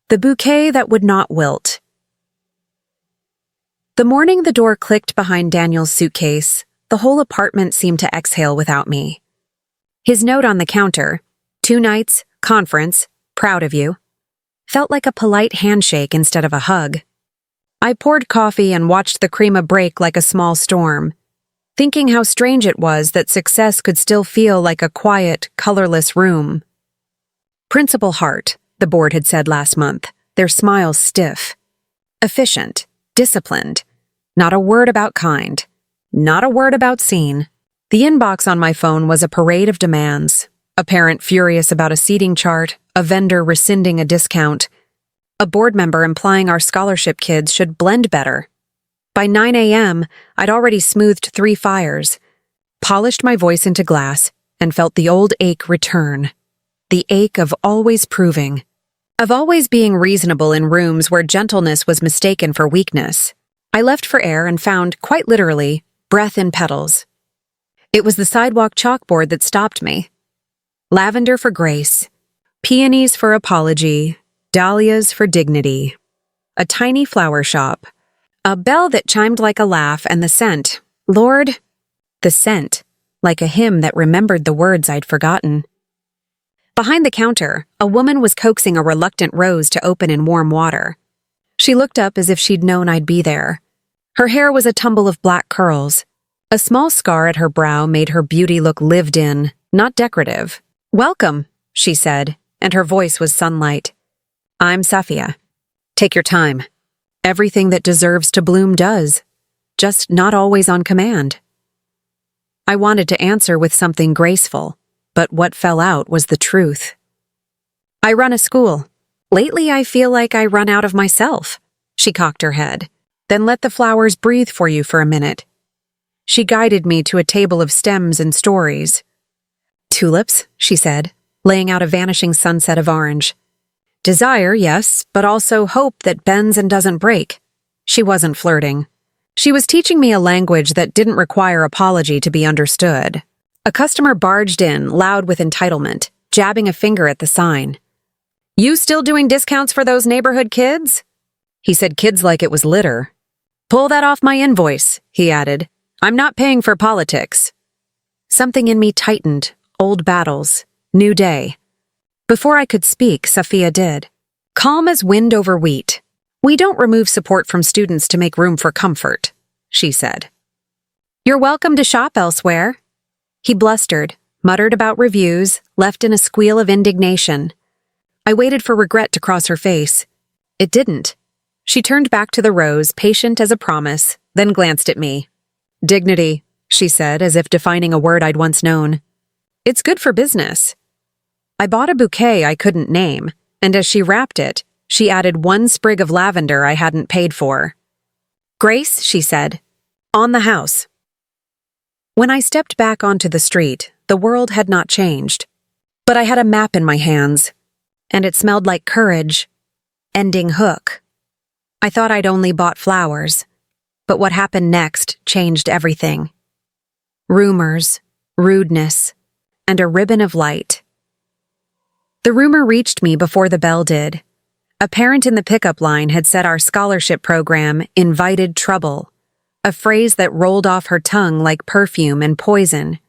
The bouquet that would not wilt. The morning the door clicked behind Daniel's suitcase, the whole apartment seemed to exhale without me. His note on the counter, 2 nights, conference, proud of you, felt like a polite handshake instead of a hug. I poured coffee and watched the crema break like a small storm, thinking how strange it was that success could still feel like a quiet, colorless room. Principal Hart, the board had said last month, their smiles stiff. Efficient, disciplined, not a word about kind, not a word about seen. The inbox on my phone was a parade of demands. A parent furious about a seating chart, a vendor rescinding a discount, a board member implying our scholarship kids should blend better. By 9 a.m., I'd already smoothed 3 fires, polished my voice into glass, and felt the old ache return. The ache of always proving. Of always being reasonable in rooms where gentleness was mistaken for weakness. I left for air and found, quite literally, breath in petals. It was the sidewalk chalkboard that stopped me. Lavender for grace, peonies for apology, dahlias for dignity. A tiny flower shop. A bell that chimed like a laugh, and the scent. Lord, the scent, like a hymn that remembered the words I'd forgotten. Behind the counter, a woman was coaxing a reluctant rose to open in warm water. She looked up as if she'd known I'd be there. Her hair was a tumble of black curls. A small scar at her brow made her beauty look lived in, not decorative. "Welcome," she said, and her voice was sunlight. "I'm Saphia. Take your time. Everything that deserves to bloom does, just not always on command." I wanted to answer with something graceful, but what fell out was the truth. "I run a school. Lately I feel like I run out of myself." She cocked her head. "Then let the flowers breathe for you for a minute." She guided me to a table of stems and stories. "Tulips," she said, laying out a vanishing sunset of orange. "Desire, yes, but also hope that bends and doesn't break." She wasn't flirting. She was teaching me a language that didn't require apology to be understood. A customer barged in, loud with entitlement, jabbing a finger at the sign. "You still doing discounts for those neighborhood kids?" He said kids like it was litter. "Pull that off my invoice," he added. "I'm not paying for politics." Something in me tightened. Old battles. New day. Before I could speak, Saphia did. "Calm as wind over wheat. We don't remove support from students to make room for comfort," she said. "You're welcome to shop elsewhere." He blustered, muttered about reviews, left in a squeal of indignation. I waited for regret to cross her face. It didn't. She turned back to the rose, patient as a promise, then glanced at me. "Dignity," she said, as if defining a word I'd once known. "It's good for business." I bought a bouquet I couldn't name, and as she wrapped it, she added 1 sprig of lavender I hadn't paid for. "Grace," she said, "on the house." When I stepped back onto the street, the world had not changed. But I had a map in my hands, and it smelled like courage. Ending hook. I thought I'd only bought flowers, but what happened next changed everything. Rumors, rudeness, and a ribbon of light. The rumor reached me before the bell did. A parent in the pickup line had said our scholarship program invited trouble, a phrase that rolled off her tongue like perfume and poison.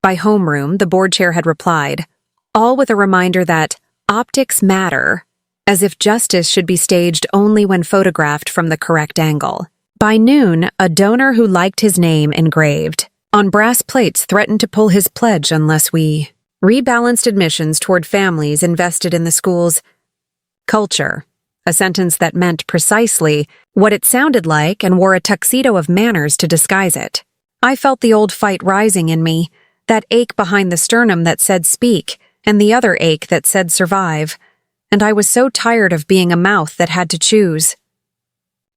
By homeroom, the board chair had replied, all with a reminder that optics matter, as if justice should be staged only when photographed from the correct angle. By noon, a donor who liked his name engraved on brass plates threatened to pull his pledge unless we rebalanced admissions toward families invested in the school's culture, a sentence that meant precisely what it sounded like and wore a tuxedo of manners to disguise it. I felt the old fight rising in me, that ache behind the sternum that said speak, and the other ache that said survive, and I was so tired of being a mouth that had to choose.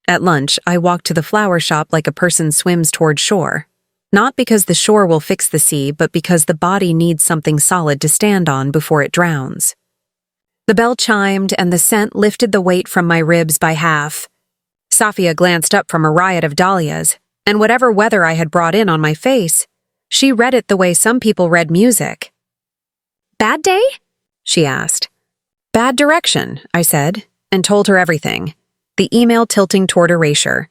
At lunch, I walked to the flower shop like a person swims toward shore. Not because the shore will fix the sea, but because the body needs something solid to stand on before it drowns. The bell chimed, and the scent lifted the weight from my ribs by half. Saphia glanced up from a riot of dahlias, and whatever weather I had brought in on my face, she read it the way some people read music. "Bad day?" she asked. "Bad direction," I said, and told her everything. The email tilting toward erasure.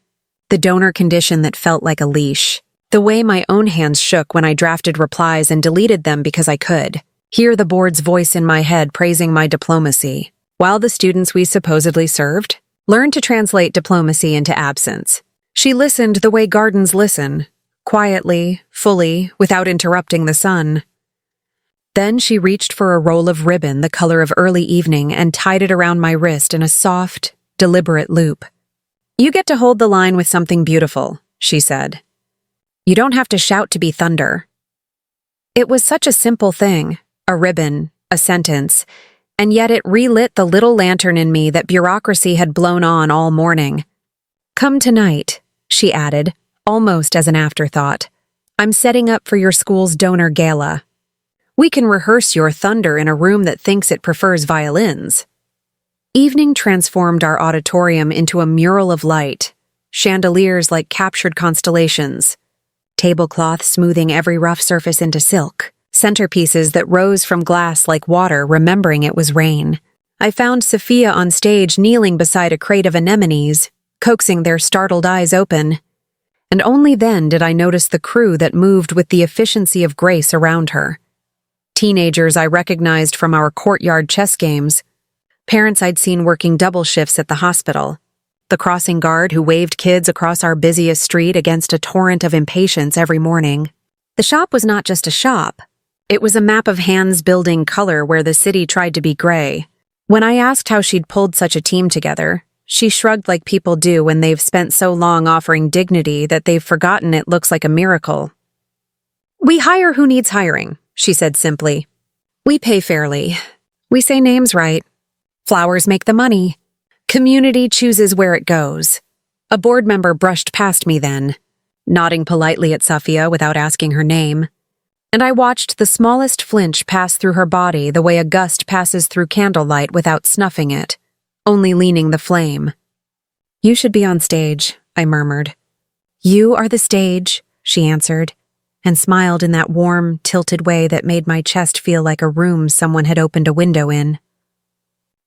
The donor condition that felt like a leash. The way my own hands shook when I drafted replies and deleted them because I could. Hear the board's voice in my head praising my diplomacy, while the students we supposedly served learned to translate diplomacy into absence. She listened the way gardens listen, quietly, fully, without interrupting the sun. Then she reached for a roll of ribbon the color of early evening and tied it around my wrist in a soft, deliberate loop. "You get to hold the line with something beautiful," she said. "You don't have to shout to be thunder." It was such a simple thing, a ribbon, a sentence, and yet it relit the little lantern in me that bureaucracy had blown on all morning. "Come tonight," she added, almost as an afterthought. "I'm setting up for your school's donor gala. We can rehearse your thunder in a room that thinks it prefers violins." Evening transformed our auditorium into a mural of light, chandeliers like captured constellations, tablecloth smoothing every rough surface into silk, centerpieces that rose from glass like water remembering it was rain. I found Sophia on stage kneeling beside a crate of anemones, coaxing their startled eyes open. And only then did I notice the crew that moved with the efficiency of grace around her. Teenagers I recognized from our courtyard chess games, parents I'd seen working double shifts at the hospital, the crossing guard who waved kids across our busiest street against a torrent of impatience every morning. The shop was not just a shop. It was a map of hands building color where the city tried to be gray. When I asked how she'd pulled such a team together, she shrugged like people do when they've spent so long offering dignity that they've forgotten it looks like a miracle. "We hire who needs hiring," she said simply. "We pay fairly. We say names right. Flowers make the money. Community chooses where it goes." A board member brushed past me then, nodding politely at Saphia without asking her name, and I watched the smallest flinch pass through her body the way a gust passes through candlelight without snuffing it, only leaning the flame. "You should be on stage," I murmured. "You are the stage," she answered, and smiled in that warm, tilted way that made my chest feel like a room someone had opened a window in.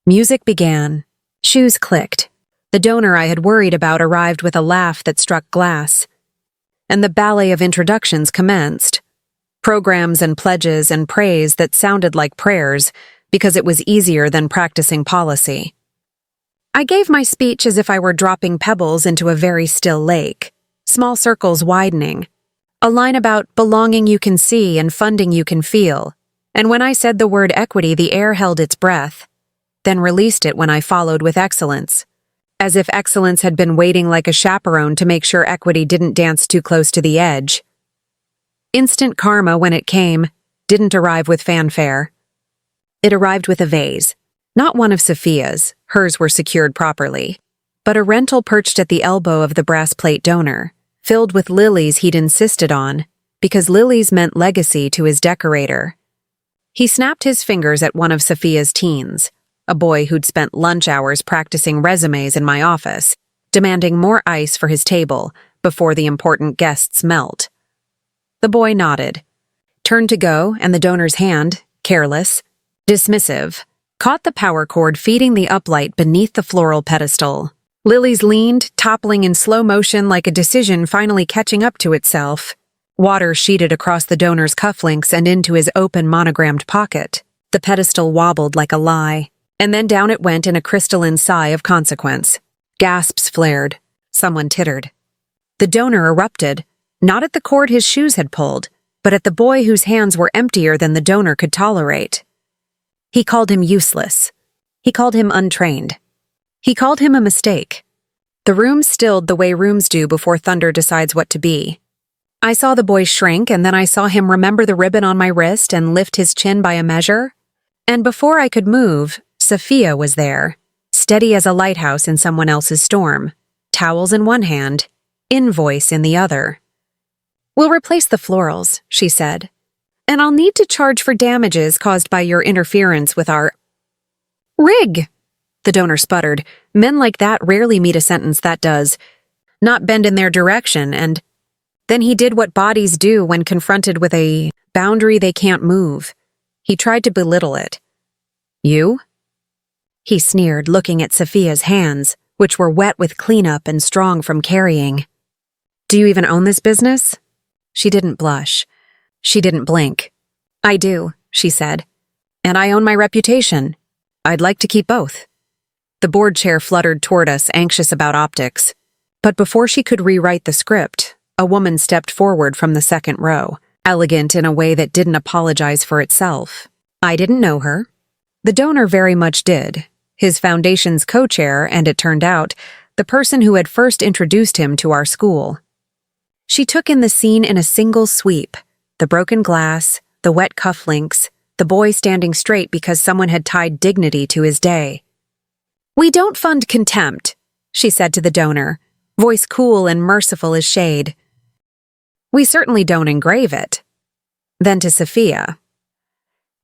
Music began. Shoes clicked. The donor I had worried about arrived with a laugh that struck glass. And the ballet of introductions commenced. Programs and pledges and praise that sounded like prayers because it was easier than practicing policy. I gave my speech as if I were dropping pebbles into a very still lake, small circles widening. A line about belonging you can see and funding you can feel. And when I said the word equity, the air held its breath, then released it when I followed with excellence, as if excellence had been waiting like a chaperone to make sure equity didn't dance too close to the edge. Instant karma, when it came, didn't arrive with fanfare. It arrived with a vase, not one of Sophia's, hers were secured properly, but a rental perched at the elbow of the brass plate donor, filled with lilies he'd insisted on, because lilies meant legacy to his decorator. He snapped his fingers at one of Sophia's teens, a boy who'd spent lunch hours practicing resumes in my office, demanding more ice for his table before the important guests melt. The boy nodded, turned to go, and the donor's hand, careless, dismissive, caught the power cord feeding the uplight beneath the floral pedestal. Lilies leaned, toppling in slow motion like a decision finally catching up to itself. Water sheeted across the donor's cufflinks and into his open monogrammed pocket. The pedestal wobbled like a lie, and then down it went in a crystalline sigh of consequence. Gasps flared. Someone tittered. The donor erupted, not at the cord his shoes had pulled, but at the boy whose hands were emptier than the donor could tolerate. He called him useless. He called him untrained. He called him a mistake. The room stilled the way rooms do before thunder decides what to be. I saw the boy shrink, and then I saw him remember the ribbon on my wrist and lift his chin by a measure. And before I could move, Sophia was there, steady as a lighthouse in someone else's storm, towels in one hand, invoice in the other. "We'll replace the florals," she said, "and I'll need to charge for damages caused by your interference with our rig." The donor sputtered. Men like that rarely meet a sentence that does not bend in their direction, and then he did what bodies do when confronted with a boundary they can't move. He tried to belittle it. "You?" he sneered, looking at Sophia's hands, which were wet with cleanup and strong from carrying. Do you even own this business? She didn't blush. She didn't blink. I do, she said. And I own my reputation. I'd like to keep both. The board chair fluttered toward us, anxious about optics. But before she could rewrite the script, a woman stepped forward from the second row, elegant in a way that didn't apologize for itself. I didn't know her. The donor very much did, his foundation's co-chair, and it turned out, the person who had first introduced him to our school. She took in the scene in a single sweep, the broken glass, the wet cufflinks, the boy standing straight because someone had tied dignity to his day. We don't fund contempt, she said to the donor, voice cool and merciful as shade. We certainly don't engrave it. Then to Sophia.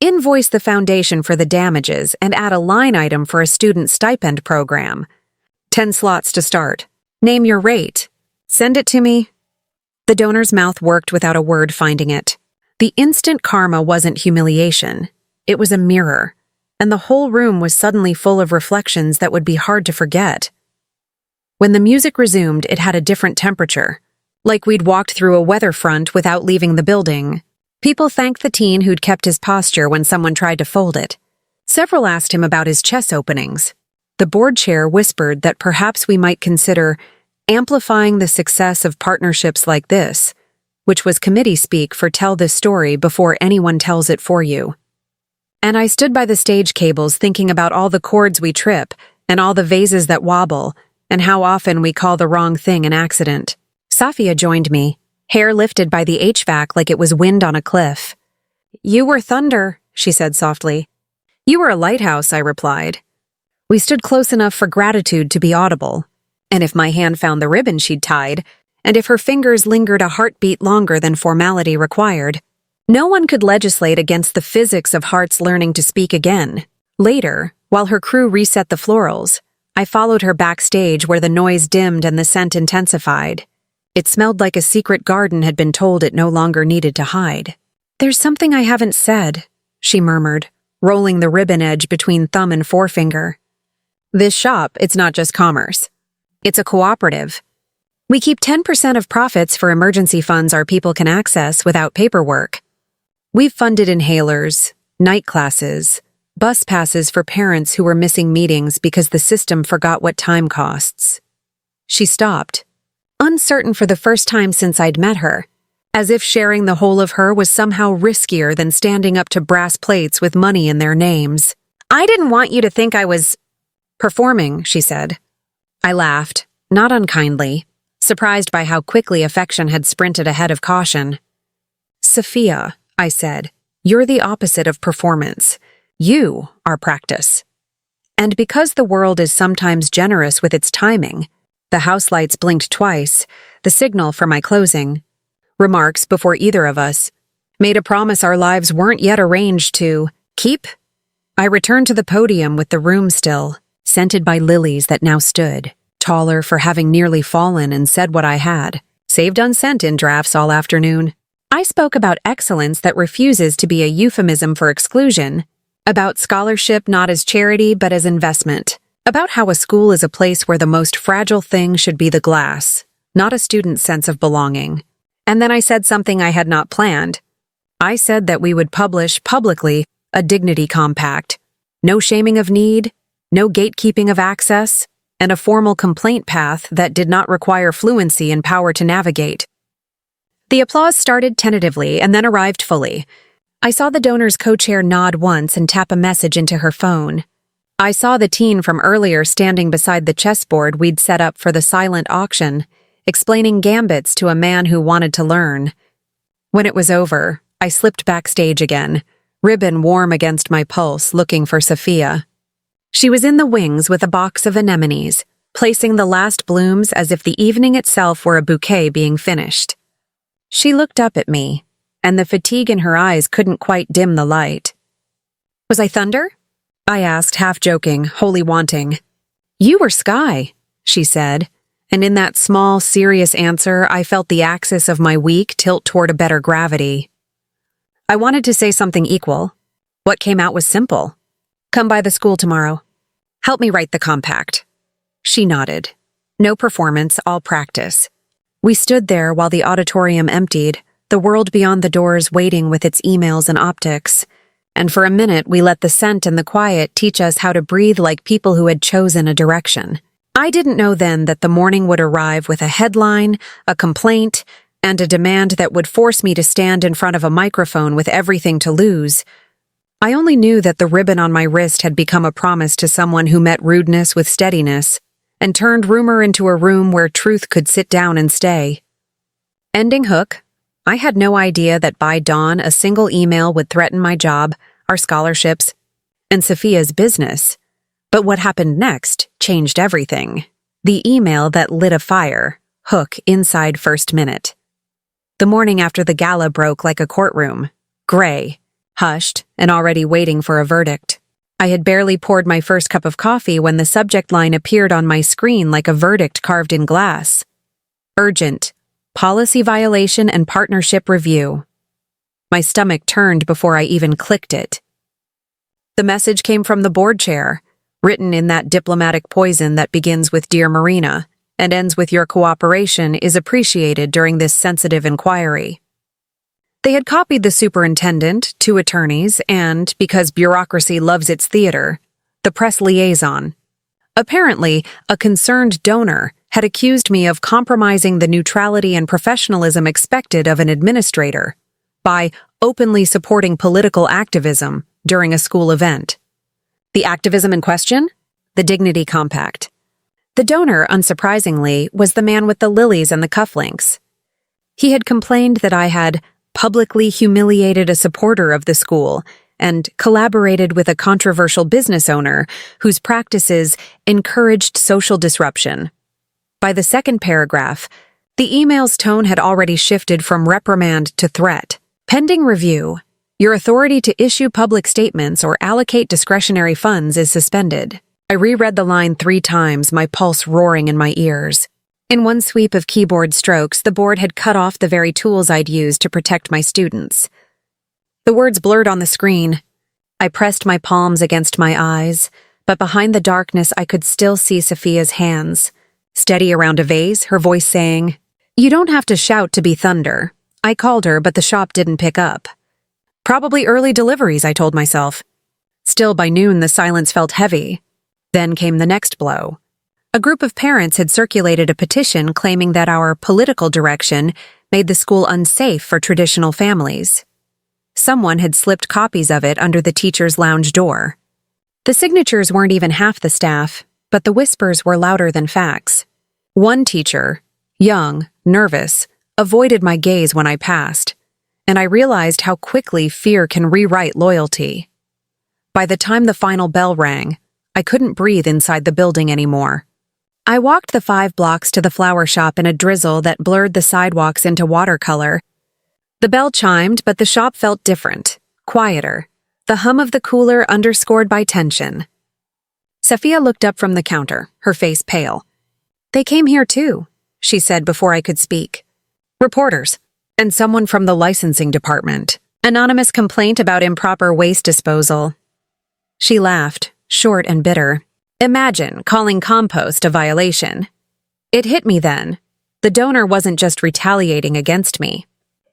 Invoice the foundation for the damages and add a line item for a student stipend program. 10 slots to start. Name your rate. Send it to me. The donor's mouth worked without a word finding it. The instant karma wasn't humiliation. It was a mirror, and the whole room was suddenly full of reflections that would be hard to forget. When the music resumed, it had a different temperature, like we'd walked through a weather front without leaving the building. People thanked the teen who'd kept his posture when someone tried to fold it. Several asked him about his chess openings. The board chair whispered that perhaps we might consider amplifying the success of partnerships like this, which was committee speak for tell this story before anyone tells it for you. And I stood by the stage cables thinking about all the chords we trip and all the vases that wobble and how often we call the wrong thing an accident. Saphia joined me, hair lifted by the HVAC like it was wind on a cliff. You were thunder, she said softly. You were a lighthouse, I replied. We stood close enough for gratitude to be audible, and if my hand found the ribbon she'd tied, and if her fingers lingered a heartbeat longer than formality required, no one could legislate against the physics of hearts learning to speak again. Later, while her crew reset the florals, I followed her backstage where the noise dimmed and the scent intensified. It smelled like a secret garden had been told it no longer needed to hide. There's something I haven't said, she murmured, rolling the ribbon edge between thumb and forefinger. This shop, it's not just commerce. It's a cooperative. We keep 10% of profits for emergency funds our people can access without paperwork. We've funded inhalers, night classes, bus passes for parents who were missing meetings because the system forgot what time costs. She stopped, uncertain for the first time since I'd met her, as if sharing the whole of her was somehow riskier than standing up to brass plates with money in their names. I didn't want you to think I was performing, she said. I laughed, not unkindly, surprised by how quickly affection had sprinted ahead of caution. Sophia, I said, you're the opposite of performance. You are practice. And because the world is sometimes generous with its timing, the house lights blinked twice, the signal for my closing. Remarks before either of us. Made a promise our lives weren't yet arranged to keep. I returned to the podium with the room still, scented by lilies that now stood, taller for having nearly fallen, and said what I had, saved unsent in drafts all afternoon. I spoke about excellence that refuses to be a euphemism for exclusion, about scholarship not as charity but as investment, about how a school is a place where the most fragile thing should be the glass, not a student's sense of belonging. And then I said something I had not planned. I said that we would publish publicly a dignity compact, no shaming of need, no gatekeeping of access, and a formal complaint path that did not require fluency and power to navigate. The applause started tentatively and then arrived fully. I saw the donor's co-chair nod once and tap a message into her phone. I saw the teen from earlier standing beside the chessboard we'd set up for the silent auction, explaining gambits to a man who wanted to learn. When it was over, I slipped backstage again, ribbon warm against my pulse, looking for Sophia. She was in the wings with a box of anemones, placing the last blooms as if the evening itself were a bouquet being finished. She looked up at me, and the fatigue in her eyes couldn't quite dim the light. Was I thunder? I asked, half joking, wholly wanting. You were sky, she said, and in that small, serious answer I felt the axis of my week tilt toward a better gravity. I wanted to say something equal. What came out was simple. Come by the school tomorrow. Help me write the compact. She nodded. No performance, all practice. We stood there while the auditorium emptied, the world beyond the doors waiting with its emails and optics. And for a minute, we let the scent and the quiet teach us how to breathe like people who had chosen a direction. I didn't know then that the morning would arrive with a headline, a complaint, and a demand that would force me to stand in front of a microphone with everything to lose. I only knew that the ribbon on my wrist had become a promise to someone who met rudeness with steadiness and turned rumor into a room where truth could sit down and stay. Ending hook. I had no idea that by dawn a single email would threaten my job, our scholarships, and Sophia's business. But what happened next changed everything. The email that lit a fire. Hook inside first minute. The morning after the gala broke like a courtroom. Gray. Hushed and already waiting for a verdict. I had barely poured my first cup of coffee when the subject line appeared on my screen like a verdict carved in glass. Urgent. Policy violation and partnership review. My stomach turned before I even clicked it. The message came from the board chair, written in that diplomatic poison that begins with Dear Marina and ends with Your cooperation is appreciated during this sensitive inquiry. They had copied the superintendent, 2 attorneys, and, because bureaucracy loves its theater, the press liaison. Apparently, a concerned donor had accused me of compromising the neutrality and professionalism expected of an administrator by openly supporting political activism during a school event. The activism in question? The Dignity Compact. The donor, unsurprisingly, was the man with the lilies and the cufflinks. He had complained that I had publicly humiliated a supporter of the school and collaborated with a controversial business owner whose practices encouraged social disruption. By the second paragraph, the email's tone had already shifted from reprimand to threat. Pending review, your authority to issue public statements or allocate discretionary funds is suspended. I reread the line 3 times, my pulse roaring in my ears. In one sweep of keyboard strokes, the board had cut off the very tools I'd used to protect my students. The words blurred on the screen. I pressed my palms against my eyes, but behind the darkness I could still see Sophia's hands. Steady around a vase, her voice saying, "You don't have to shout to be thunder." I called her, but the shop didn't pick up. Probably early deliveries, I told myself. Still, by noon, the silence felt heavy. Then came the next blow. A group of parents had circulated a petition claiming that our political direction made the school unsafe for traditional families. Someone had slipped copies of it under the teacher's lounge door. The signatures weren't even half the staff, but the whispers were louder than facts. One teacher, young, nervous, avoided my gaze when I passed, and I realized how quickly fear can rewrite loyalty. By the time the final bell rang, I couldn't breathe inside the building anymore. I walked the 5 blocks to the flower shop in a drizzle that blurred the sidewalks into watercolor. The bell chimed, but the shop felt different, quieter, the hum of the cooler underscored by tension. Sophia looked up from the counter, her face pale. "They came here too," she said before I could speak. "Reporters, and someone from the licensing department. Anonymous complaint about improper waste disposal." She laughed, short and bitter. Imagine calling compost a violation. It hit me then. The donor wasn't just retaliating against me.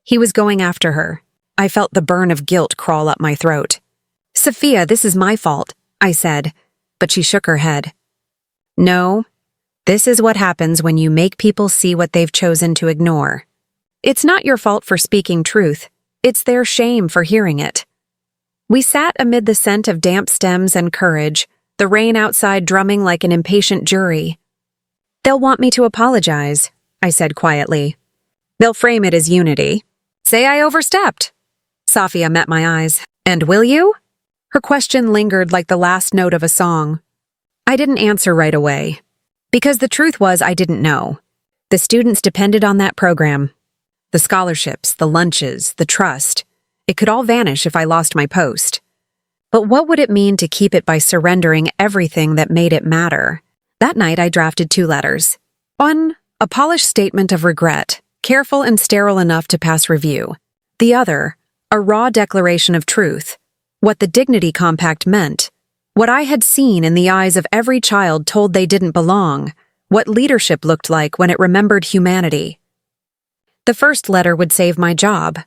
He was going after her. I felt the burn of guilt crawl up my throat. "Sophia, this is my fault," I said, but she shook her head. "No, this is what happens when you make people see what they've chosen to ignore. It's not your fault for speaking truth. It's their shame for hearing it." We sat amid the scent of damp stems and courage, the rain outside drumming like an impatient jury. "They'll want me to apologize," I said quietly. "They'll frame it as unity. Say I overstepped." Sophia met my eyes. "And will you?" Her question lingered like the last note of a song. I didn't answer right away. Because the truth was I didn't know. The students depended on that program. The scholarships, the lunches, the trust. It could all vanish if I lost my post. But what would it mean to keep it by surrendering everything that made it matter? That night I drafted 2 letters. One, a polished statement of regret, careful and sterile enough to pass review. The other, a raw declaration of truth, what the Dignity Compact meant, What I had seen in the eyes of every child told they didn't belong, what leadership looked like when it remembered humanity. The first letter would save my job.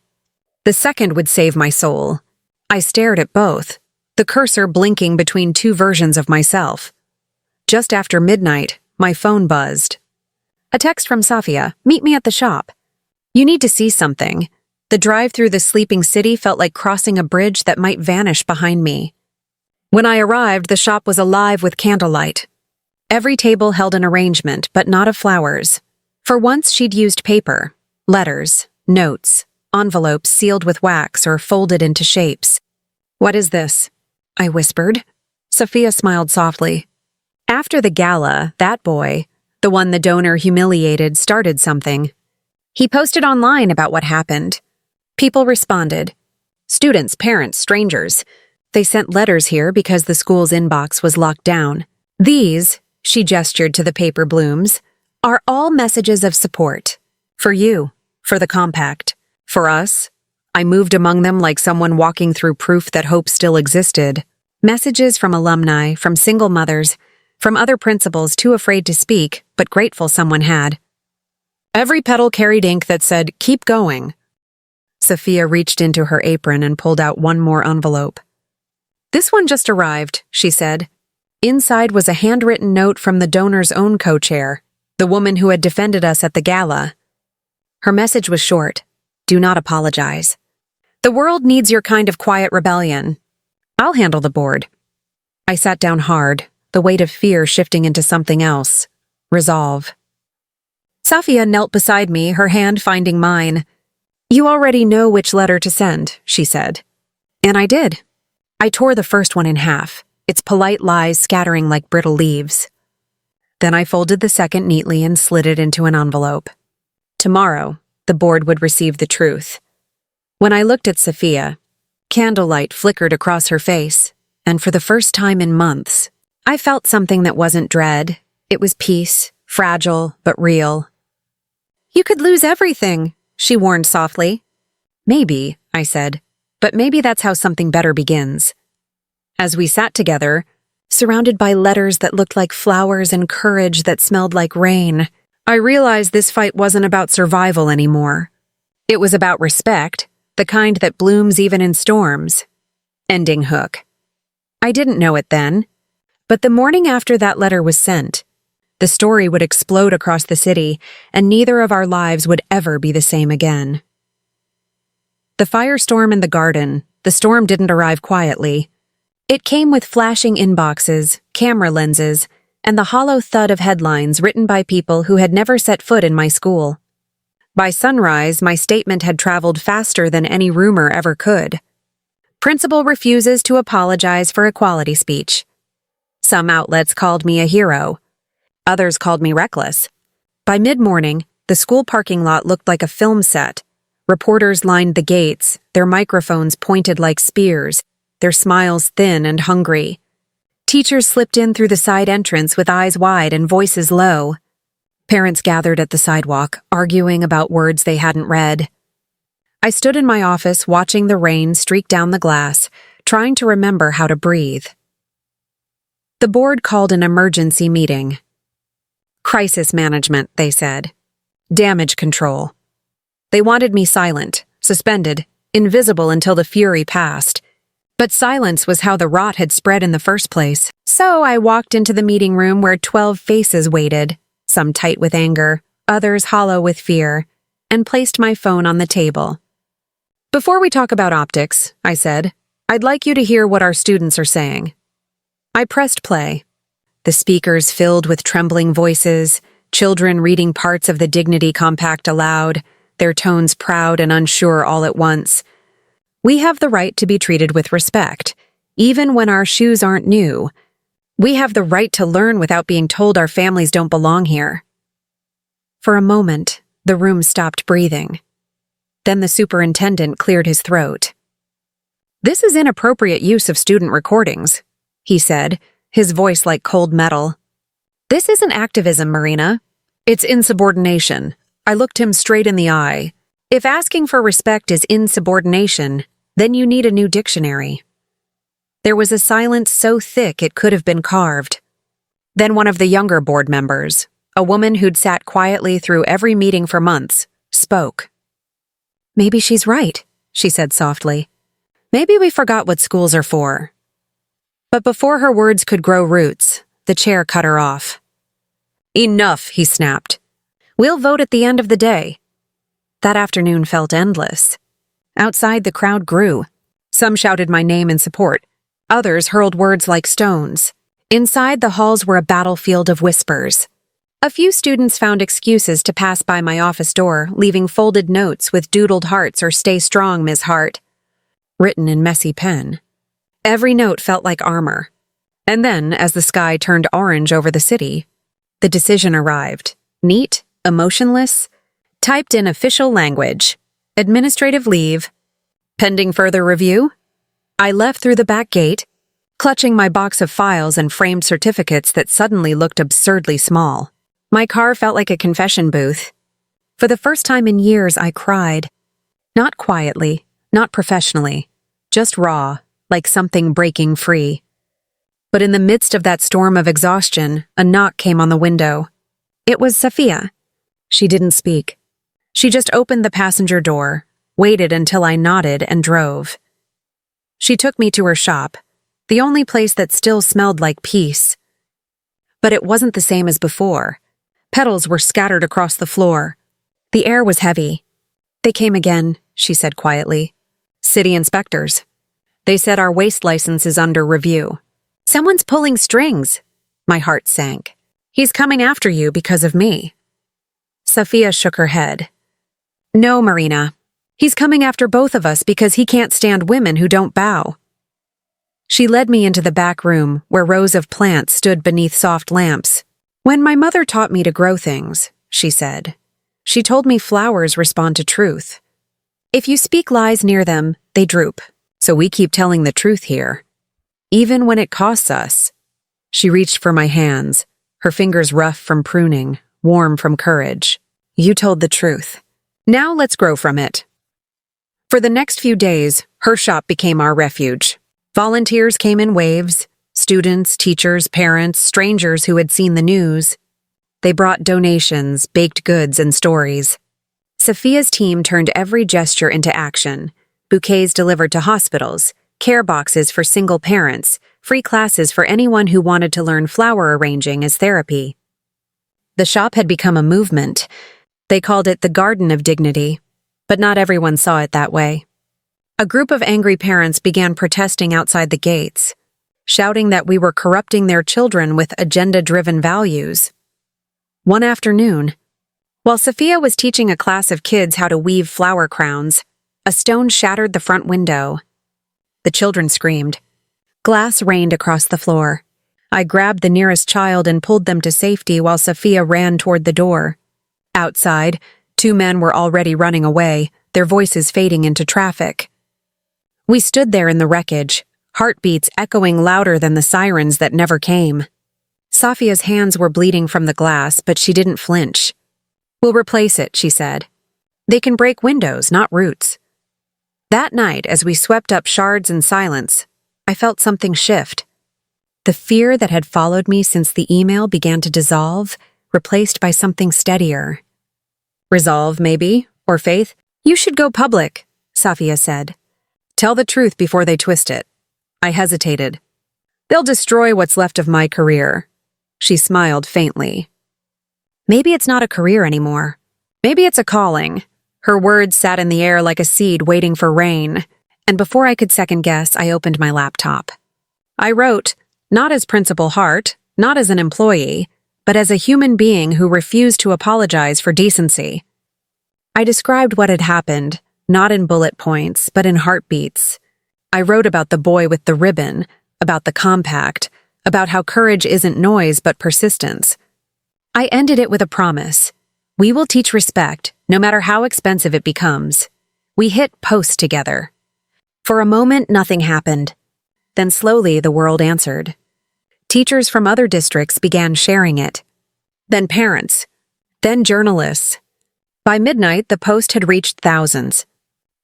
The second would save my soul. I stared at both, the cursor blinking between two versions of myself. Just after midnight, my phone buzzed. A text from Saphia, "Meet me at the shop. You need to see something." The drive through the sleeping city felt like crossing a bridge that might vanish behind me. When I arrived, the shop was alive with candlelight. Every table held an arrangement, but not of flowers. For once, she'd used paper, letters, notes, envelopes sealed with wax or folded into shapes. "What is this?" I whispered. Saphia smiled softly. After the gala, that boy, the one the donor humiliated, started something. He posted online about what happened. People responded. Students, parents, strangers. They sent letters here because the school's inbox was locked down. These, she gestured to the paper blooms, are all messages of support. For you, for the compact, for us. I moved among them like someone walking through proof that hope still existed. Messages from alumni, from single mothers, from other principals too afraid to speak, but grateful someone had. Every petal carried ink that said, "Keep going." Saphia reached into her apron and pulled out one more envelope. "This one just arrived," she said. Inside was a handwritten note from the donor's own co-chair, the woman who had defended us at the gala. Her message was short. "Do not apologize. The world needs your kind of quiet rebellion. I'll handle the board." I sat down hard, the weight of fear shifting into something else. Resolve. Saphia knelt beside me, her hand finding mine. "You already know which letter to send," she said. And I did. I tore the first one in half, its polite lies scattering like brittle leaves. Then I folded the second neatly and slid it into an envelope. Tomorrow, the board would receive the truth. When I looked at Saphia, candlelight flickered across her face, and for the first time in months, I felt something that wasn't dread. It was peace, fragile but real. "You could lose everything," she warned softly. "Maybe," I said, "but maybe that's how something better begins." As we sat together, surrounded by letters that looked like flowers and courage that smelled like rain, I realized this fight wasn't about survival anymore. It was about respect, the kind that blooms even in storms. Ending hook. I didn't know it then, but the morning after that letter was sent, the story would explode across the city, and neither of our lives would ever be the same again. The firestorm in the garden, the storm didn't arrive quietly. It came with flashing inboxes, camera lenses, and the hollow thud of headlines written by people who had never set foot in my school. By sunrise, my statement had traveled faster than any rumor ever could. Principal refuses to apologize for equality speech. Some outlets called me a hero. Others called me reckless. By mid-morning, the school parking lot looked like a film set. Reporters lined the gates, their microphones pointed like spears, their smiles thin and hungry. Teachers slipped in through the side entrance with eyes wide and voices low. Parents gathered at the sidewalk, arguing about words they hadn't read. I stood in my office watching the rain streak down the glass, trying to remember how to breathe. The board called an emergency meeting. Crisis management, they said. Damage control. They wanted me silent, suspended, invisible until the fury passed. But silence was how the rot had spread in the first place. So I walked into the meeting room where 12 faces waited, some tight with anger, others hollow with fear, and placed my phone on the table. "Before we talk about optics," I said, "I'd like you to hear what our students are saying." I pressed play. The speakers filled with trembling voices, children reading parts of the Dignity Compact aloud, their tones proud and unsure all at once. We have the right to be treated with respect, even when our shoes aren't new. We have the right to learn without being told our families don't belong here. For a moment, the room stopped breathing. Then the superintendent cleared his throat. "This is inappropriate use of student recordings," he said, his voice like cold metal. "This isn't activism, Marina. It's insubordination." I looked him straight in the eye. If asking for respect is insubordination, then you need a new dictionary. There was a silence so thick it could have been carved. Then one of the younger board members, a woman who'd sat quietly through every meeting for months, spoke. "Maybe she's right," she said softly. "Maybe we forgot what schools are for." But before her words could grow roots, the chair cut her off. "Enough," he snapped. "We'll vote at the end of the day." That afternoon felt endless. Outside, the crowd grew. Some shouted my name in support. Others hurled words like stones. Inside, the halls were a battlefield of whispers. A few students found excuses to pass by my office door, leaving folded notes with doodled hearts or "Stay strong, Miss Hart," written in messy pen. Every note felt like armor. And then, as the sky turned orange over the city, the decision arrived. Neat, emotionless, typed in official language. Administrative leave. Pending further review? I left through the back gate, clutching my box of files and framed certificates that suddenly looked absurdly small. My car felt like a confession booth. For the first time in years, I cried. Not quietly, not professionally, just raw, like something breaking free. But in the midst of that storm of exhaustion, a knock came on the window. It was Saphia. She didn't speak. She just opened the passenger door, waited until I nodded, and drove. She took me to her shop, the only place that still smelled like peace. But it wasn't the same as before. Petals were scattered across the floor. The air was heavy. "They came again," she said quietly. "City inspectors. They said our waste license is under review." "Someone's pulling strings." My heart sank. "He's coming after you because of me." Saphia shook her head. "No, Marina. He's coming after both of us because he can't stand women who don't bow." She led me into the back room where rows of plants stood beneath soft lamps. "When my mother taught me to grow things," she said, "she told me flowers respond to truth. If you speak lies near them, they droop. So we keep telling the truth here. Even when it costs us." She reached for my hands, her fingers rough from pruning, warm from courage. "You told the truth. Now let's grow from it." For the next few days, her shop became our refuge. Volunteers came in waves. Students, teachers, parents, strangers who had seen the news. They brought donations, baked goods, and stories. Sophia's team turned every gesture into action. Bouquets delivered to hospitals, care boxes for single parents, free classes for anyone who wanted to learn flower arranging as therapy. The shop had become a movement. They called it the Garden of Dignity, but not everyone saw it that way. A group of angry parents began protesting outside the gates, shouting that we were corrupting their children with agenda-driven values. One afternoon, while Saphia was teaching a class of kids how to weave flower crowns, a stone shattered the front window. The children screamed. Glass rained across the floor. I grabbed the nearest child and pulled them to safety while Saphia ran toward the door. Outside, 2 men were already running away, their voices fading into traffic. We stood there in the wreckage, heartbeats echoing louder than the sirens that never came. Sophia's hands were bleeding from the glass, but she didn't flinch. "We'll replace it," she said. "They can break windows, not roots." That night, as we swept up shards in silence, I felt something shift. The fear that had followed me since the email began to dissolve, replaced by something steadier. "Resolve, maybe, or faith. You should go public," Saphia said. "Tell the truth before they twist it." I hesitated. "They'll destroy what's left of my career." She smiled faintly. "Maybe it's not a career anymore. Maybe it's a calling." Her words sat in the air like a seed waiting for rain, and before I could second guess, I opened my laptop. I wrote, not as Principal Hart, not as an employee, but as a human being who refused to apologize for decency. I described what had happened, not in bullet points, but in heartbeats. I wrote about the boy with the ribbon, about the compact, about how courage isn't noise but persistence. I ended it with a promise. We will teach respect, no matter how expensive it becomes. We hit post together. For a moment, nothing happened. Then slowly, the world answered. Teachers from other districts began sharing it. Then parents. Then journalists. By midnight, the post had reached thousands.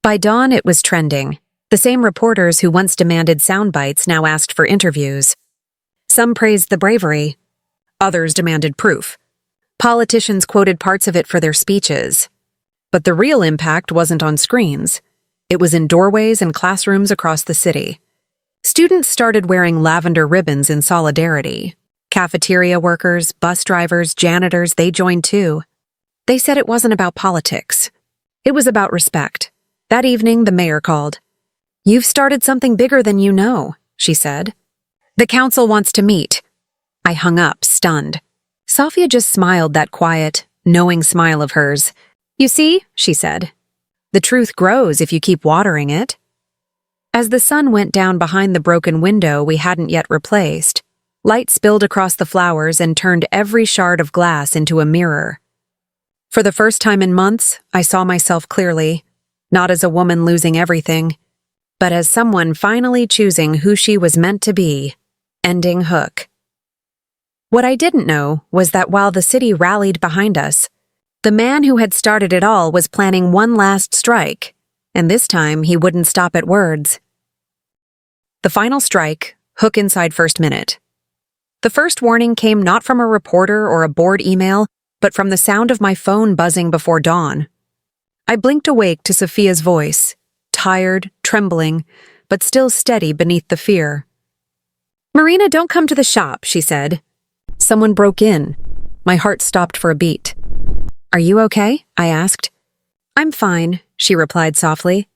By dawn, it was trending. The same reporters who once demanded sound bites now asked for interviews. Some praised the bravery. Others demanded proof. Politicians quoted parts of it for their speeches. But the real impact wasn't on screens. It was in doorways and classrooms across the city. Students started wearing lavender ribbons in solidarity. Cafeteria workers, bus drivers, janitors, they joined too. They said it wasn't about politics. It was about respect. That evening, the mayor called. "You've started something bigger than you know," she said. "The council wants to meet." I hung up, stunned. Sophia just smiled that quiet, knowing smile of hers. "You see," she said, "the truth grows if you keep watering it." As the sun went down behind the broken window we hadn't yet replaced, light spilled across the flowers and turned every shard of glass into a mirror. For the first time in months, I saw myself clearly, not as a woman losing everything, but as someone finally choosing who she was meant to be, ending Hook. What I didn't know was that while the city rallied behind us, the man who had started it all was planning one last strike, and this time he wouldn't stop at words. The final strike, Hook inside first minute. The first warning came not from a reporter or a board email, but from the sound of my phone buzzing before dawn. I blinked awake to Sophia's voice, tired, trembling, but still steady beneath the fear. "Marina, don't come to the shop," she said. Someone broke in. My heart stopped for a beat. "Are you okay?" I asked. "I'm fine," she replied softly.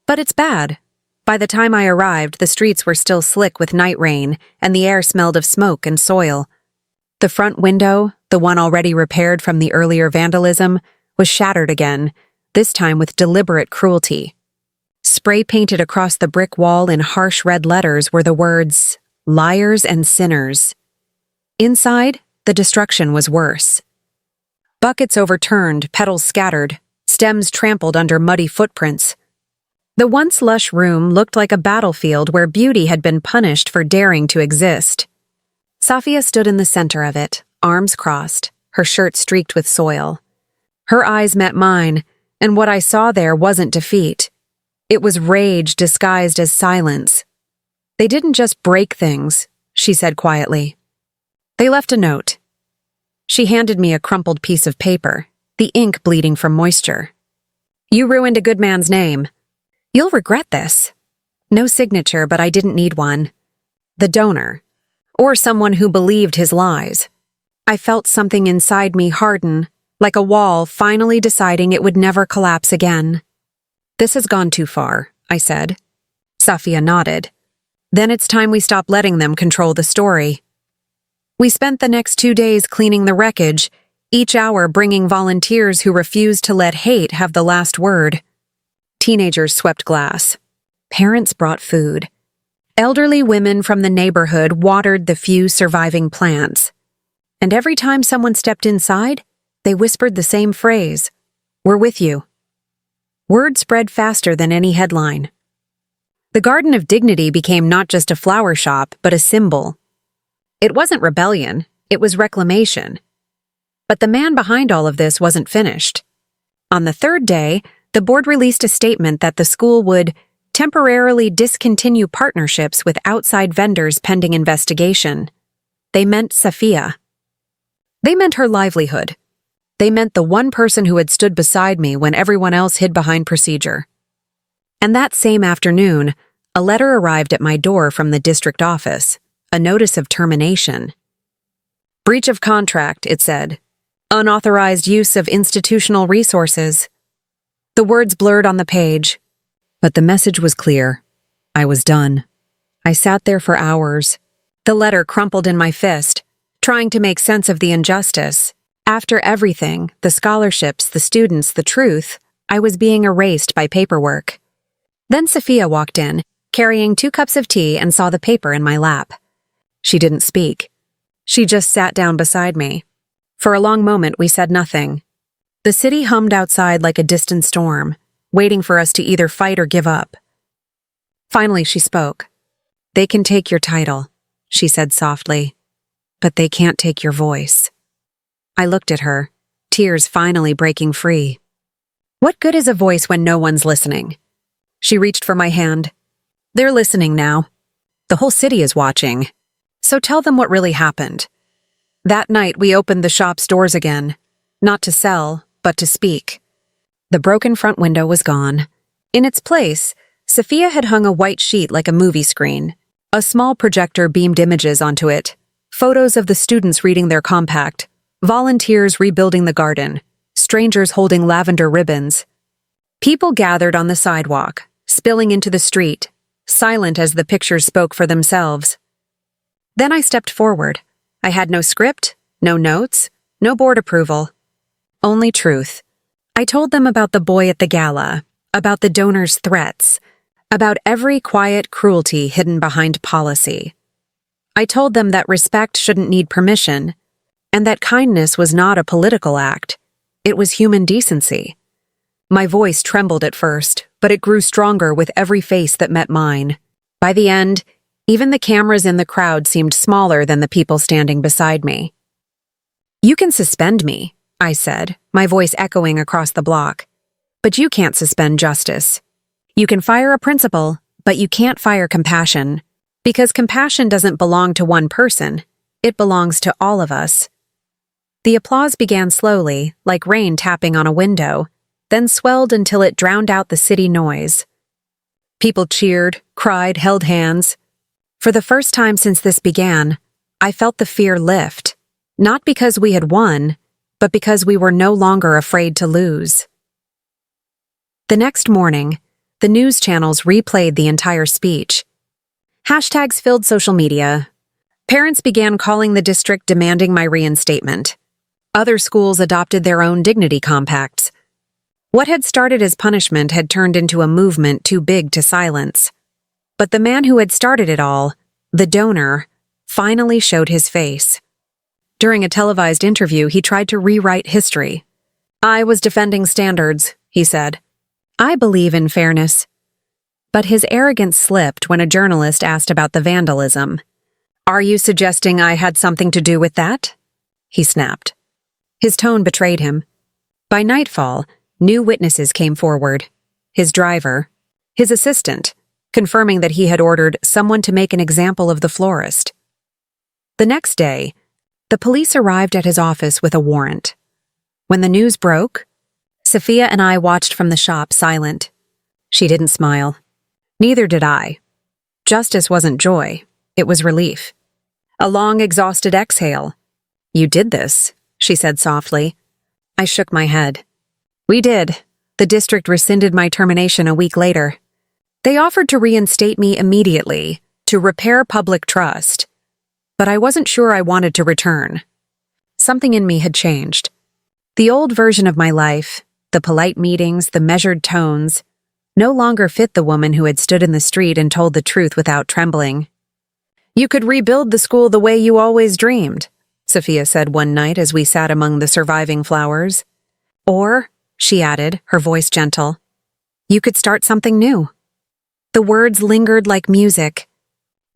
"But it's bad." By the time I arrived, the streets were still slick with night rain, and the air smelled of smoke and soil. The front window, the one already repaired from the earlier vandalism, was shattered again, this time with deliberate cruelty. Spray painted across the brick wall in harsh red letters were the words, "Liars and Sinners." Inside, the destruction was worse. Buckets overturned, petals scattered, stems trampled under muddy footprints. The once lush room looked like a battlefield where beauty had been punished for daring to exist. Sophia stood in the center of it, arms crossed, her shirt streaked with soil. Her eyes met mine, and what I saw there wasn't defeat. It was rage disguised as silence. "They didn't just break things," she said quietly. "They left a note." She handed me a crumpled piece of paper, the ink bleeding from moisture. "You ruined a good man's name. You'll regret this." No signature, but I didn't need one. The donor. Or someone who believed his lies. I felt something inside me harden, like a wall finally deciding it would never collapse again. "This has gone too far," I said. Sophia nodded. "Then it's time we stop letting them control the story." We spent the next 2 days cleaning the wreckage, each hour bringing volunteers who refused to let hate have the last word. Teenagers swept glass. Parents brought food. Elderly women from the neighborhood watered the few surviving plants. And every time someone stepped inside, they whispered the same phrase, "We're with you." Word spread faster than any headline. The Garden of Dignity became not just a flower shop, but a symbol. It wasn't rebellion, it was reclamation. But the man behind all of this wasn't finished. On the third day, the board released a statement that the school would temporarily discontinue partnerships with outside vendors pending investigation. They meant Sophia. They meant her livelihood. They meant the one person who had stood beside me when everyone else hid behind procedure. And that same afternoon, a letter arrived at my door from the district office, a notice of termination. "Breach of contract," it said. "Unauthorized use of institutional resources." The words blurred on the page, but the message was clear. I was done. I sat there for hours, the letter crumpled in my fist, trying to make sense of the injustice. After everything, the scholarships, the students, the truth, I was being erased by paperwork. Then Sophia walked in, carrying 2 cups of tea, and saw the paper in my lap. She didn't speak. She just sat down beside me. For a long moment, we said nothing. The city hummed outside like a distant storm, waiting for us to either fight or give up. Finally, she spoke. "They can take your title," she said softly, "but they can't take your voice." I looked at her, tears finally breaking free. What good is a voice when no one's listening? She reached for my hand, They're listening now. The whole city is watching. So tell them what really happened. That night, we opened the shop's doors again. Not to sell, but to speak. The broken front window was gone. In its place, Sophia had hung a white sheet like a movie screen. A small projector beamed images onto it. Photos of the students reading their compact, volunteers rebuilding the garden, strangers holding lavender ribbons. People gathered on the sidewalk, spilling into the street, silent as the pictures spoke for themselves. Then I stepped forward. I had no script, no notes, no board approval. Only truth. I told them about the boy at the gala, about the donor's threats, about every quiet cruelty hidden behind policy. I told them that respect shouldn't need permission, and that kindness was not a political act. It was human decency. My voice trembled at first, but it grew stronger with every face that met mine. By the end, even the cameras in the crowd seemed smaller than the people standing beside me. "You can suspend me," I said, my voice echoing across the block. "But you can't suspend justice. You can fire a principal, but you can't fire compassion. Because compassion doesn't belong to one person. It belongs to all of us." The applause began slowly, like rain tapping on a window, then swelled until it drowned out the city noise. People cheered, cried, held hands. For the first time since this began, I felt the fear lift, not because we had won, but because we were no longer afraid to lose. The next morning, the news channels replayed the entire speech. Hashtags filled social media. Parents began calling the district demanding my reinstatement. Other schools adopted their own dignity compacts. What had started as punishment had turned into a movement too big to silence. But the man who had started it all, the donor, finally showed his face. During a televised interview, he tried to rewrite history. "I was defending standards," he said. "I believe in fairness." But his arrogance slipped when a journalist asked about the vandalism. "Are you suggesting I had something to do with that?" He snapped. His tone betrayed him. By nightfall, new witnesses came forward. His driver, his assistant, confirming that he had ordered someone to make an example of the florist. The next day, the police arrived at his office with a warrant. When the news broke, Sophia and I watched from the shop silent. She didn't smile. Neither did I. Justice wasn't joy, it was relief. A long, exhausted exhale. "You did this," she said softly. I shook my head. "We did. The district rescinded my termination a week later. They offered to reinstate me immediately, to repair public trust. But I wasn't sure I wanted to return. Something in me had changed. The old version of my life, the polite meetings, the measured tones, no longer fit the woman who had stood in the street and told the truth without trembling. "You could rebuild the school the way you always dreamed," Sophia said one night as we sat among the surviving flowers. "Or," she added, her voice gentle, "you could start something new." The words lingered like music.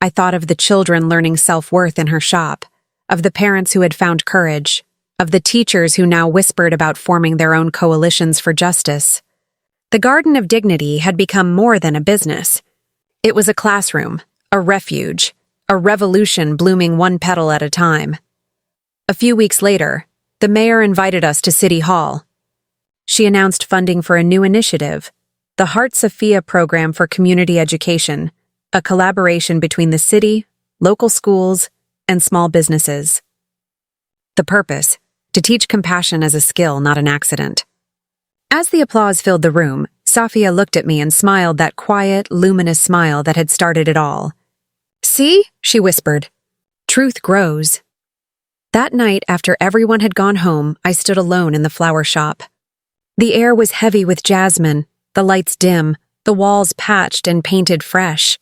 I thought of the children learning self-worth in her shop, of the parents who had found courage, of the teachers who now whispered about forming their own coalitions for justice. The Garden of Dignity had become more than a business. It was a classroom, a refuge, a revolution blooming one petal at a time. A few weeks later, the mayor invited us to City Hall. She announced funding for a new initiative, the Heart Sophia Program for Community Education, a collaboration between the city, local schools, and small businesses. The purpose: to teach compassion as a skill, not an accident. As the applause filled the room, Sophia looked at me and smiled that quiet, luminous smile that had started it all. "See?" she whispered. "Truth grows." That night, after everyone had gone home, I stood alone in the flower shop. The air was heavy with jasmine, the lights dim, the walls patched and painted fresh.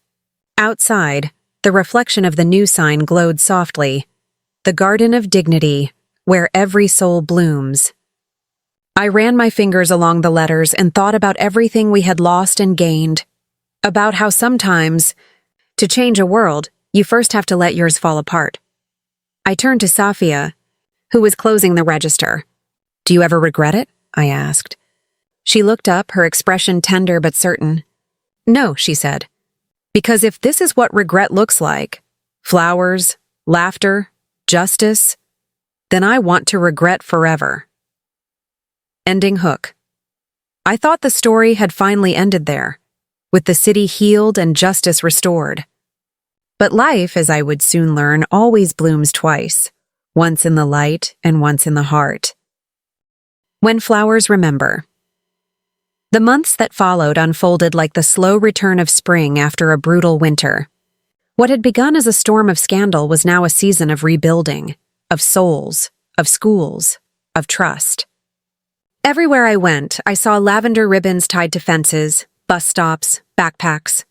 Outside, the reflection of the new sign glowed softly. The Garden of Dignity, where every soul blooms. I ran my fingers along the letters and thought about everything we had lost and gained. About how sometimes, to change a world, you first have to let yours fall apart. I turned to Sophia, who was closing the register. "Do you ever regret it?" I asked. She looked up, her expression tender but certain. "No," she said. Because if this is what regret looks like, flowers, laughter, justice, then I want to regret forever. Ending hook. I thought the story had finally ended there, with the city healed and justice restored. But life, as I would soon learn, always blooms twice, once in the light and once in the heart. When flowers remember. The months that followed unfolded like the slow return of spring after a brutal winter. What had begun as a storm of scandal was now a season of rebuilding, of souls, of schools, of trust. Everywhere I went, I saw lavender ribbons tied to fences, bus stops, backpacks.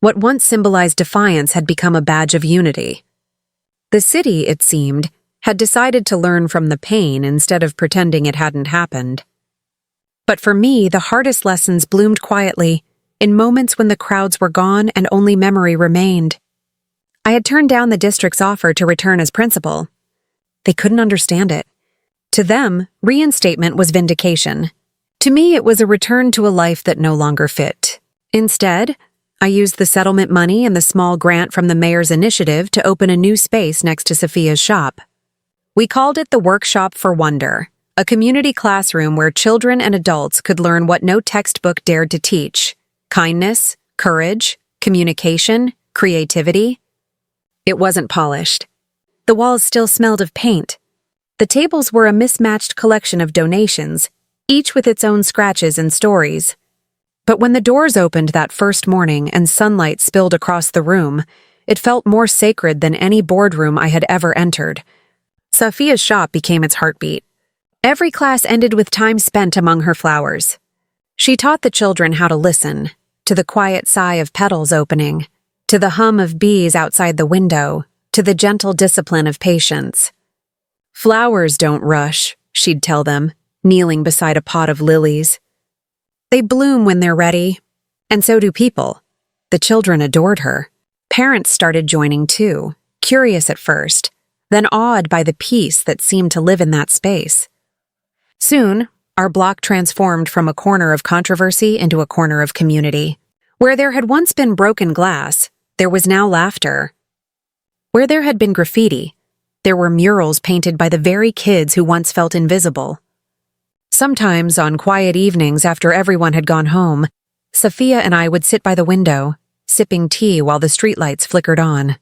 What once symbolized defiance had become a badge of unity. The city, it seemed, had decided to learn from the pain instead of pretending it hadn't happened. But for me, the hardest lessons bloomed quietly, in moments when the crowds were gone and only memory remained. I had turned down the district's offer to return as principal. They couldn't understand it. To them, reinstatement was vindication. To me, it was a return to a life that no longer fit. Instead, I used the settlement money and the small grant from the mayor's initiative to open a new space next to Sophia's shop. We called it the Workshop for Wonder, a community classroom where children and adults could learn what no textbook dared to teach: kindness, courage, communication, creativity. It wasn't polished. The walls still smelled of paint. The tables were a mismatched collection of donations, each with its own scratches and stories. But when the doors opened that first morning and sunlight spilled across the room, it felt more sacred than any boardroom I had ever entered. Sophia's shop became its heartbeat. Every class ended with time spent among her flowers. She taught the children how to listen, to the quiet sigh of petals opening, to the hum of bees outside the window, to the gentle discipline of patience. Flowers don't rush, she'd tell them, kneeling beside a pot of lilies. They bloom when they're ready, and so do people. The children adored her. Parents started joining too, curious at first, then awed by the peace that seemed to live in that space. Soon, our block transformed from a corner of controversy into a corner of community. Where there had once been broken glass, there was now laughter. Where there had been graffiti, there were murals painted by the very kids who once felt invisible. Sometimes, on quiet evenings after everyone had gone home, Sophia and I would sit by the window, sipping tea while the streetlights flickered on.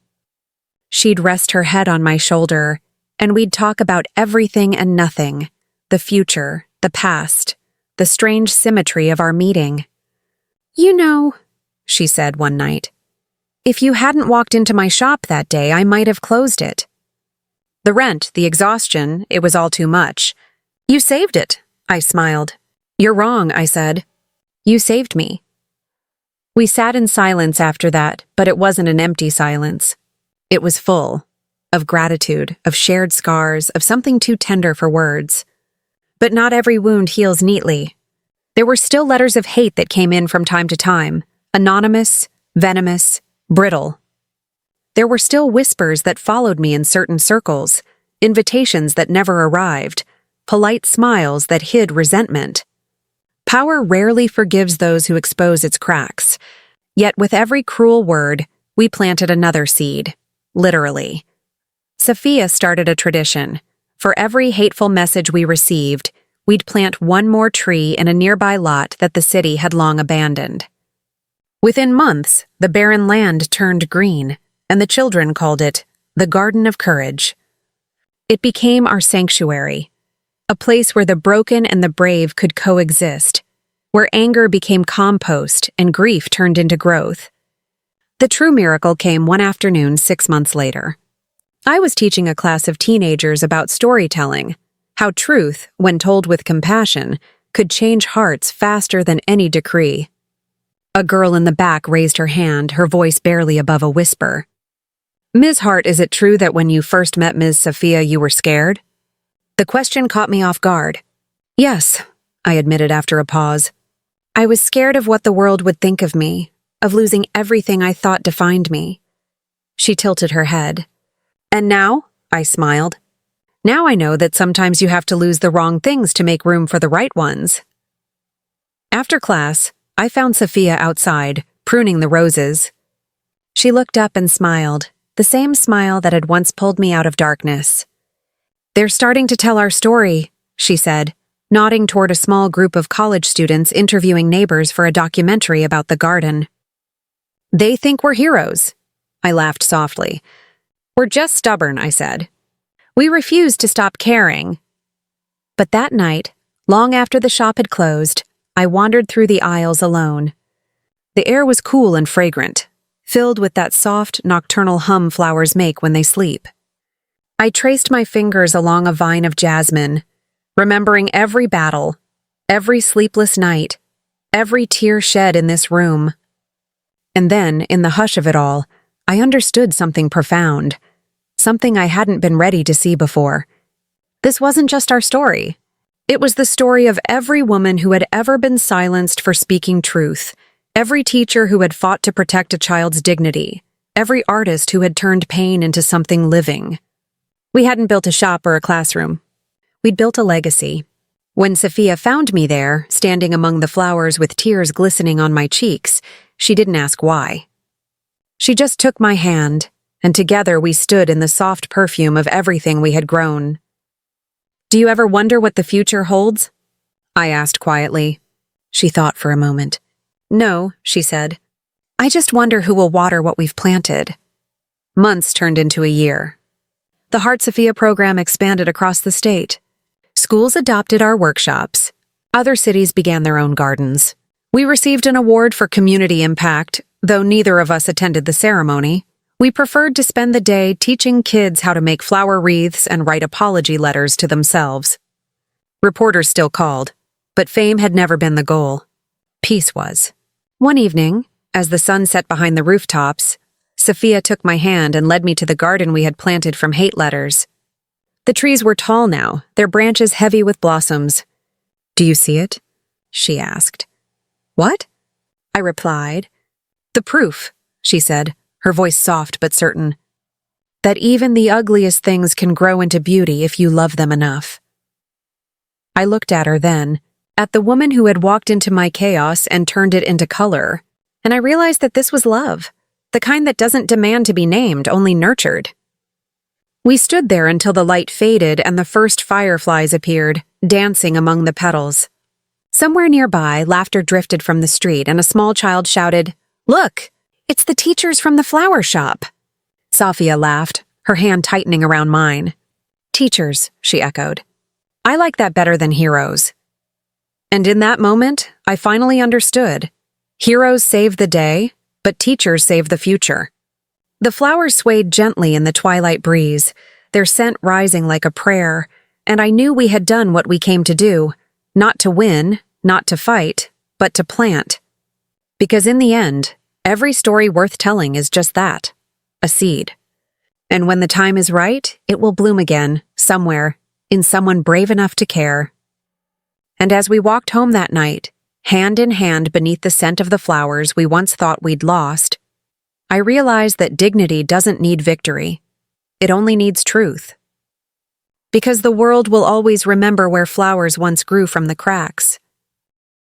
She'd rest her head on my shoulder, and we'd talk about everything and nothing, the future, the past, the strange symmetry of our meeting. "You know," she said one night, "if you hadn't walked into my shop that day, I might have closed it. The rent, the exhaustion, it was all too much. You saved it," I smiled. "You're wrong," I said. "You saved me." We sat in silence after that, but it wasn't an empty silence. It was full, of gratitude, of shared scars, of something too tender for words. But not every wound heals neatly. There were still letters of hate that came in from time to time, anonymous, venomous, brittle. There were still whispers that followed me in certain circles, invitations that never arrived, polite smiles that hid resentment. Power rarely forgives those who expose its cracks. Yet with every cruel word, we planted another seed, literally. Sophia started a tradition. For every hateful message we received, we'd plant one more tree in a nearby lot that the city had long abandoned. Within months, the barren land turned green, and the children called it the Garden of Courage. It became our sanctuary, a place where the broken and the brave could coexist, where anger became compost and grief turned into growth. The true miracle came one afternoon 6 months later. I was teaching a class of teenagers about storytelling, how truth, when told with compassion, could change hearts faster than any decree. A girl in the back raised her hand, her voice barely above a whisper. "Ms. Hart, is it true that when you first met Ms. Sophia you were scared?" The question caught me off guard. "Yes," I admitted after a pause. "I was scared of what the world would think of me, of losing everything I thought defined me." She tilted her head. "And now?" I smiled. "Now I know that sometimes you have to lose the wrong things to make room for the right ones." After class, I found Sophia outside, pruning the roses. She looked up and smiled, the same smile that had once pulled me out of darkness. "They're starting to tell our story," she said, nodding toward a small group of college students interviewing neighbors for a documentary about the garden. "They think we're heroes." I laughed softly. "We're just stubborn," I said. "We refuse to stop caring." But that night, long after the shop had closed, I wandered through the aisles alone. The air was cool and fragrant, filled with that soft, nocturnal hum flowers make when they sleep. I traced my fingers along a vine of jasmine, remembering every battle, every sleepless night, every tear shed in this room. And then, in the hush of it all, I understood something profound, something I hadn't been ready to see before. This wasn't just our story. It was the story of every woman who had ever been silenced for speaking truth, every teacher who had fought to protect a child's dignity, every artist who had turned pain into something living. We hadn't built a shop or a classroom. We'd built a legacy. When Sophia found me there, standing among the flowers with tears glistening on my cheeks, she didn't ask why. She just took my hand, and together we stood in the soft perfume of everything we had grown. "Do you ever wonder what the future holds?" I asked quietly. She thought for a moment. "No," she said. "I just wonder who will water what we've planted." Months turned into a year. The Heart Sophia program expanded across the state. Schools adopted our workshops. Other cities began their own gardens. We received an award for community impact, though neither of us attended the ceremony. We preferred to spend the day teaching kids how to make flower wreaths and write apology letters to themselves. Reporters still called, but fame had never been the goal. Peace was. One evening, as the sun set behind the rooftops, Sophia took my hand and led me to the garden we had planted from hate letters. The trees were tall now, their branches heavy with blossoms. "Do you see it?" she asked. "What?" I replied. "The proof," she said, her voice soft but certain. "That even the ugliest things can grow into beauty if you love them enough." I looked at her then, at the woman who had walked into my chaos and turned it into color, and I realized that this was love, the kind that doesn't demand to be named, only nurtured. We stood there until the light faded and the first fireflies appeared, dancing among the petals. Somewhere nearby, laughter drifted from the street and a small child shouted, "Look, it's the teachers from the flower shop." Sophia laughed, her hand tightening around mine. "Teachers," she echoed. "I like that better than heroes." And in that moment, I finally understood. Heroes save the day, but teachers save the future. The flowers swayed gently in the twilight breeze, their scent rising like a prayer, and I knew we had done what we came to do, not to win, not to fight, but to plant. Because in the end, every story worth telling is just that, a seed. And when the time is right, it will bloom again, somewhere, in someone brave enough to care. And as we walked home that night, hand in hand beneath the scent of the flowers we once thought we'd lost, I realized that dignity doesn't need victory. It only needs truth. Because the world will always remember where flowers once grew from the cracks.